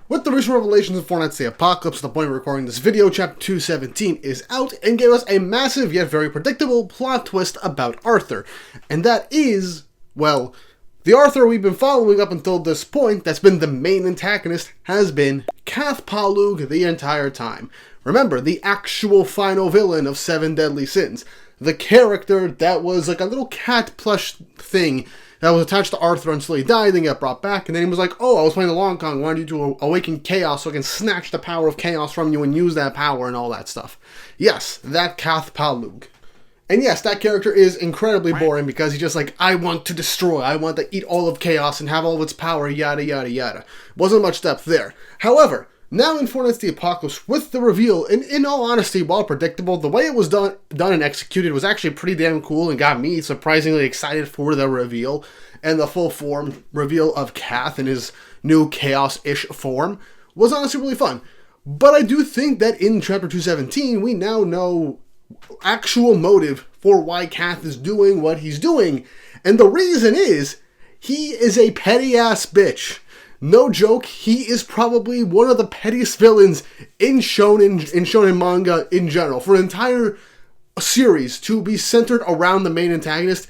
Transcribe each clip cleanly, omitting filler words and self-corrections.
With the recent revelations of Fortnite's The Apocalypse, the point of recording this video, Chapter 217 is out and gave us a massive yet very predictable plot twist about Arthur. And that is, well, the Arthur we've been following up until this point, that's been the main antagonist, has been Cath the entire time. Remember, the actual final villain of Seven Deadly Sins. The character that was like a little cat plush thing that was attached to Arthur until he died, then got brought back, and then he was like, oh, I was playing the Long Con, I wanted you to awaken chaos so I can snatch the power of chaos from you and use that power and all that stuff. Yes, that Cath. And yes, that character is incredibly boring because he's just like, I want to destroy, I want to eat all of chaos and have all of its power, yada yada yada. Wasn't much depth there. However, now in Fortnite's The Apocalypse, with the reveal, and in all honesty, while predictable, the way it was done and executed was actually pretty damn cool and got me surprisingly excited for the reveal and the full form reveal of Cath in his new chaos-ish form was honestly really fun. But I do think that in Chapter 217, we now know actual motive for why Cath is doing what he's doing, and the reason is, he is a petty-ass bitch. No joke, he is probably one of the pettiest villains in shonen manga in general. For an entire series to be centered around the main antagonist,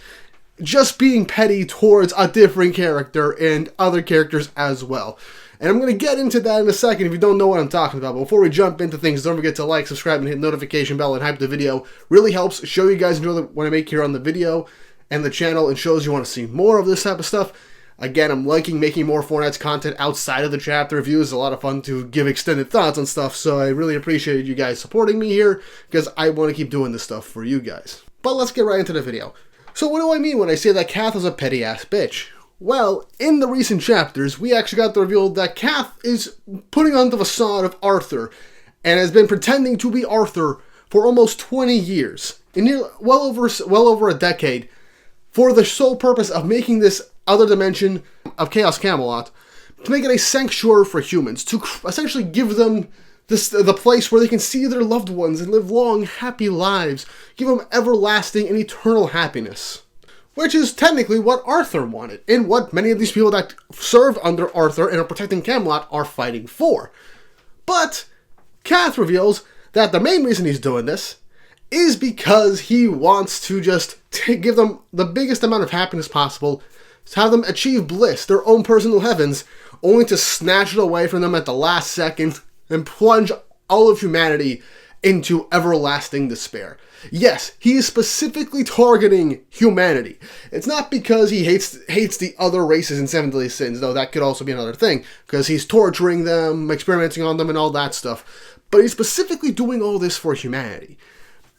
just being petty towards a different character and other characters as well. And I'm going to get into that in a second if you don't know what I'm talking about. But before we jump into things, don't forget to like, subscribe, and hit the notification bell and hype the video. Really helps show you guys enjoy what I make here on the video and the channel and shows you want to see more of this type of stuff. Again, I'm liking making more Fortnite's content outside of the chapter reviews. It's a lot of fun to give extended thoughts on stuff, so I really appreciate you guys supporting me here, because I want to keep doing this stuff for you guys. But let's get right into the video. So what do I mean when I say that Cath is a petty-ass bitch? Well, in the recent chapters, we actually got the reveal that Cath is putting on the facade of Arthur, and has been pretending to be Arthur for almost 20 years, well over a decade, for the sole purpose of making this other dimension of Chaos Camelot, to make it a sanctuary for humans, to essentially give them the place where they can see their loved ones and live long, happy lives, give them everlasting and eternal happiness. Which is technically what Arthur wanted, and what many of these people that serve under Arthur and are protecting Camelot are fighting for. But Cath reveals that the main reason he's doing this is because he wants to just give them the biggest amount of happiness possible, to have them achieve bliss, their own personal heavens, only to snatch it away from them at the last second and plunge all of humanity into everlasting despair. Yes, he is specifically targeting humanity. It's not because he hates the other races in Seven Deadly Sins, though that could also be another thing, because he's torturing them, experimenting on them, and all that stuff. But he's specifically doing all this for humanity.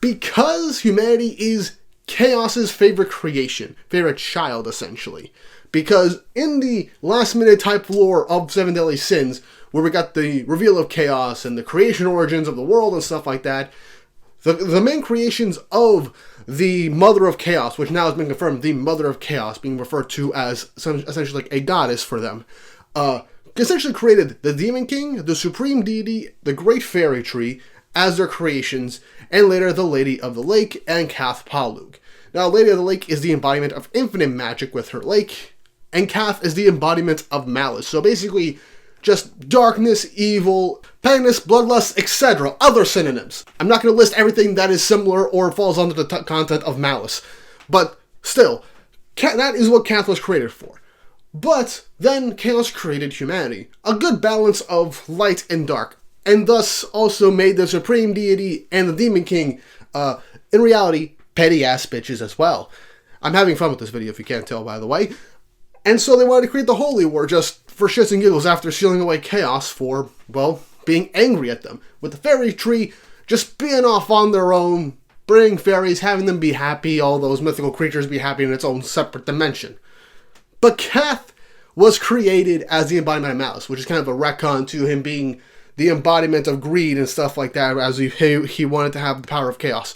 Because humanity is Chaos's favorite creation, favorite child, essentially. Because in the last-minute type lore of Seven Deadly Sins, where we got the reveal of Chaos and the creation origins of the world and stuff like that, the main creations of the Mother of Chaos, which now has been confirmed, the Mother of Chaos, being referred to as essentially like a goddess for them, essentially created the Demon King, the Supreme Deity, the Great Fairy Tree, as their creations, and later the Lady of the Lake and Cath. Now, Lady of the Lake is the embodiment of infinite magic with her lake, and Cath is the embodiment of malice. So basically, just darkness, evil, pettiness, bloodlust, etc. Other synonyms. I'm not going to list everything that is similar or falls under the content of malice. But still, that is what Cath was created for. But then Chaos created humanity. A good balance of light and dark. And thus also made the Supreme Deity and the Demon King, in reality, petty-ass bitches as well. I'm having fun with this video if you can't tell, by the way. And so they wanted to create the Holy War just for shits and giggles after sealing away Chaos for, well, being angry at them. With the Fairy Tree just being off on their own, bringing fairies, having them be happy, all those mythical creatures be happy in its own separate dimension. But Cath was created as the embodiment of malice, which is kind of a retcon to him being the embodiment of greed and stuff like that, as he wanted to have the power of chaos.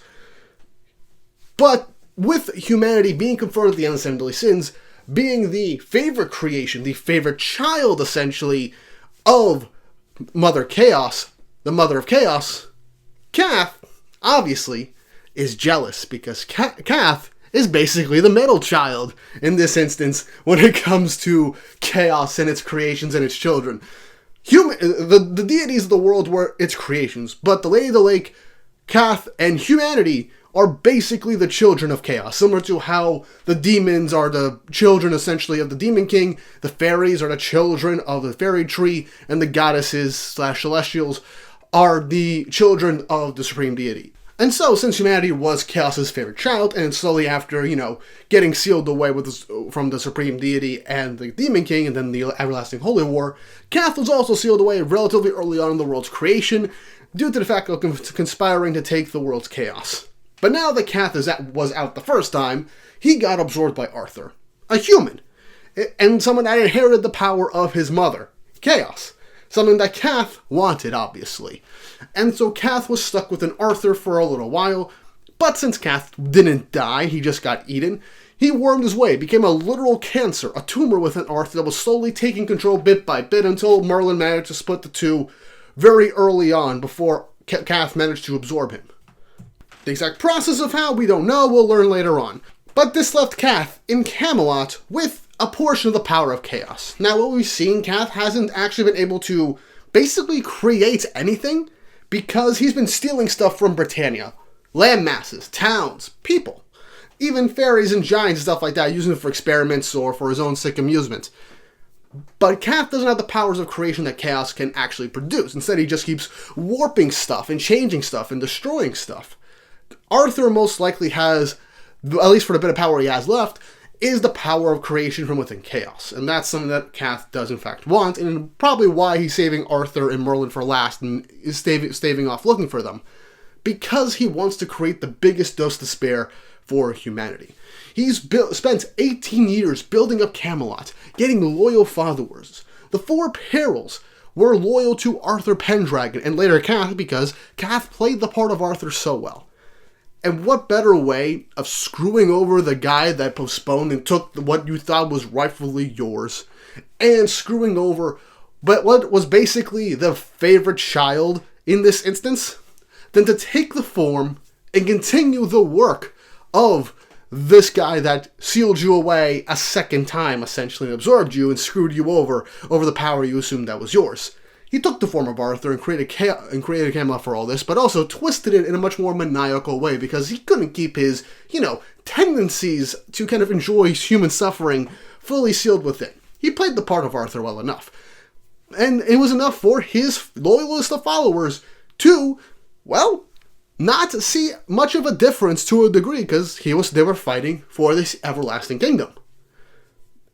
But with humanity being confirmed at the end of Seven Deadly Sins, being the favorite creation, the favorite child, essentially, of Mother Chaos, the Mother of Chaos, Cath, obviously, is jealous, because Cath is basically the middle child in this instance when it comes to chaos and its creations and its children. the deities of the world were its creations, but the Lady of the Lake, Cath, and humanity are basically the children of chaos, similar to how the demons are the children, essentially, of the Demon King, the fairies are the children of the fairy tree, and the goddesses / celestials are the children of the supreme deity. And so, since humanity was Chaos's favorite child, and slowly after, getting sealed away from the supreme deity and the Demon King, and then the everlasting holy war, Cath was also sealed away relatively early on in the world's creation, due to the fact of conspiring to take the world's chaos. But now that Cath was out the first time, he got absorbed by Arthur, a human, and someone that inherited the power of his mother, Chaos. Something that Cath wanted, obviously. And so Cath was stuck within Arthur for a little while, but since Cath didn't die, he just got eaten, he wormed his way, became a literal cancer, a tumor within Arthur that was slowly taking control bit by bit until Merlin managed to split the two very early on before Cath managed to absorb him. The exact process of how, we don't know, we'll learn later on. But this left Cath in Camelot with a portion of the power of chaos. Now, what we've seen, Cath hasn't actually been able to basically create anything because he's been stealing stuff from Britannia. Land masses, towns, people, even fairies and giants and stuff like that, using it for experiments or for his own sick amusement. But Cath doesn't have the powers of creation that chaos can actually produce. Instead, he just keeps warping stuff and changing stuff and destroying stuff. Arthur most likely has, at least for the bit of power he has left, is the power of creation from within chaos. And that's something that Cath does in fact want, and probably why he's saving Arthur and Merlin for last and is staving off looking for them. Because he wants to create the biggest dose to spare for humanity. He's spent 18 years building up Camelot, getting loyal followers. The Four Perils were loyal to Arthur Pendragon, and later Cath, because Cath played the part of Arthur so well. And what better way of screwing over the guy that postponed and took what you thought was rightfully yours, and screwing over but what was basically the favorite child in this instance, than to take the form and continue the work of this guy that sealed you away a second time, essentially, and absorbed you and screwed you over the power you assumed that was yours. He took the form of Arthur and created Camelot for all this, but also twisted it in a much more maniacal way because he couldn't keep his, tendencies to kind of enjoy human suffering fully sealed within. He played the part of Arthur well enough. And it was enough for his loyalist of followers to, not see much of a difference to a degree because they were fighting for this everlasting kingdom.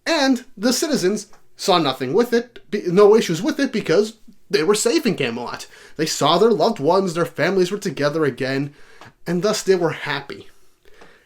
And the citizens saw nothing with it, no issues with it, because they were safe in Camelot. They saw their loved ones, their families were together again, and thus they were happy.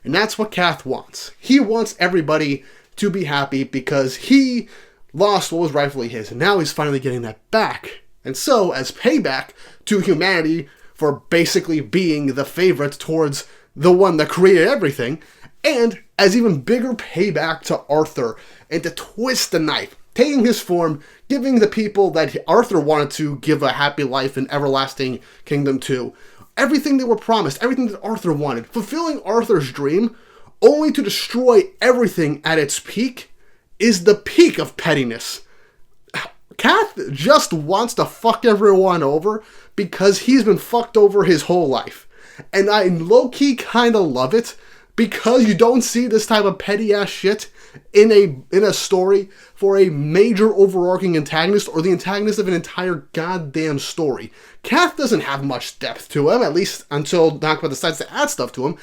And that's what Cath wants. He wants everybody to be happy because he lost what was rightfully his, and now he's finally getting that back. And so, as payback to humanity for basically being the favorite towards the one that created everything, and as even bigger payback to Arthur, and to twist the knife, taking his form, giving the people that Arthur wanted to give a happy life and everlasting kingdom to, everything they were promised, everything that Arthur wanted, fulfilling Arthur's dream, only to destroy everything at its peak, is the peak of pettiness. Cath just wants to fuck everyone over because he's been fucked over his whole life. And I low-key kind of love it because you don't see this type of petty-ass shit in a story for a major overarching antagonist or the antagonist of an entire goddamn story. Cath doesn't have much depth to him, at least until Dakota decides to add stuff to him.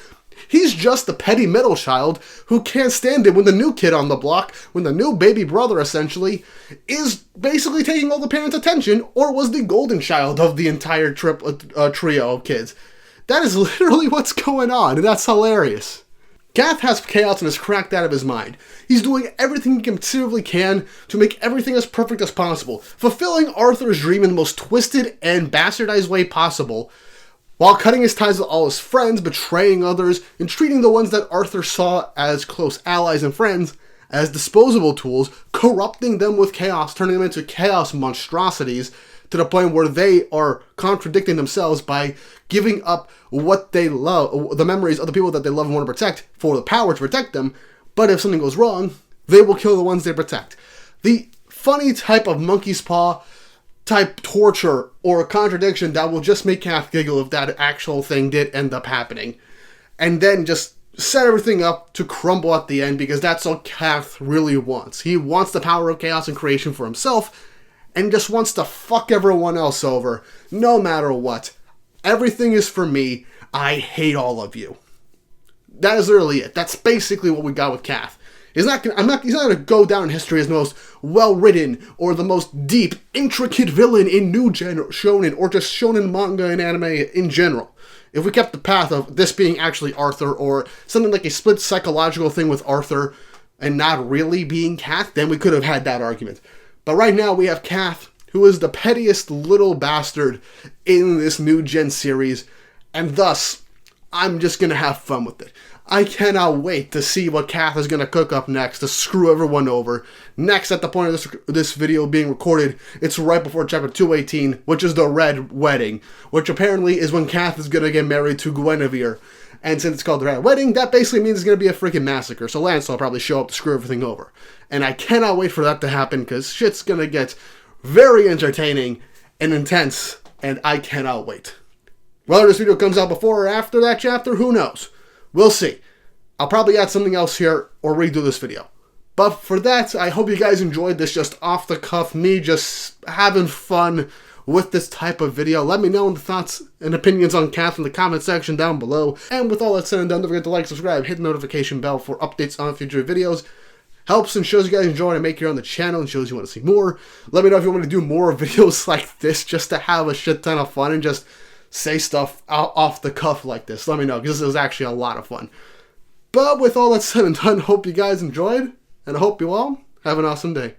He's just the petty middle child who can't stand it when the new kid on the block, when the new baby brother essentially, is basically taking all the parents' attention, or was the golden child of the entire trio of kids. That is literally what's going on, and that's hilarious. Cath has chaos and is cracked out of his mind. He's doing everything he conceivably can to make everything as perfect as possible, fulfilling Arthur's dream in the most twisted and bastardized way possible, while cutting his ties with all his friends, betraying others, and treating the ones that Arthur saw as close allies and friends as disposable tools, corrupting them with chaos, turning them into chaos monstrosities, to the point where they are contradicting themselves by giving up what they love, the memories of the people that they love and want to protect, for the power to protect them, but if something goes wrong, they will kill the ones they protect. The funny type of monkey's paw type torture or a contradiction that will just make Cath giggle if that actual thing did end up happening. And then just set everything up to crumble at the end, because that's all Cath really wants. He wants the power of chaos and creation for himself, and just wants to fuck everyone else over, no matter what. Everything is for me. I hate all of you. That is literally it. That's basically what we got with Cath. He's not gonna go down in history as the most well-written or the most deep, intricate villain in new shonen, or just shonen manga and anime in general. If we kept the path of this being actually Arthur, or something like a split psychological thing with Arthur and not really being Cath, then we could have had that argument. But right now we have Cath, who is the pettiest little bastard in this new gen series, and thus, I'm just gonna have fun with it. I cannot wait to see what Cath is going to cook up next to screw everyone over. Next, at the point of this video being recorded, it's right before chapter 218, which is the Red Wedding, which apparently is when Cath is going to get married to Guinevere. And since it's called the Red Wedding, that basically means it's going to be a freaking massacre, so Lance will probably show up to screw everything over. And I cannot wait for that to happen, because shit's going to get very entertaining and intense, and I cannot wait. Whether this video comes out before or after that chapter, who knows? We'll see. I'll probably add something else here or redo this video. But for that, I hope you guys enjoyed this just off the cuff, me just having fun with this type of video. Let me know the thoughts and opinions on Cath in the comment section down below. And with all that said and done, don't forget to like, subscribe, hit the notification bell for updates on future videos. Helps and shows you guys enjoy and make it on the channel and shows you want to see more. Let me know if you want me to do more videos like this just to have a shit ton of fun and just say stuff off the cuff like this. Let me know, because this is actually a lot of fun. But with all that said and done, hope you guys enjoyed, and I hope you all have an awesome day.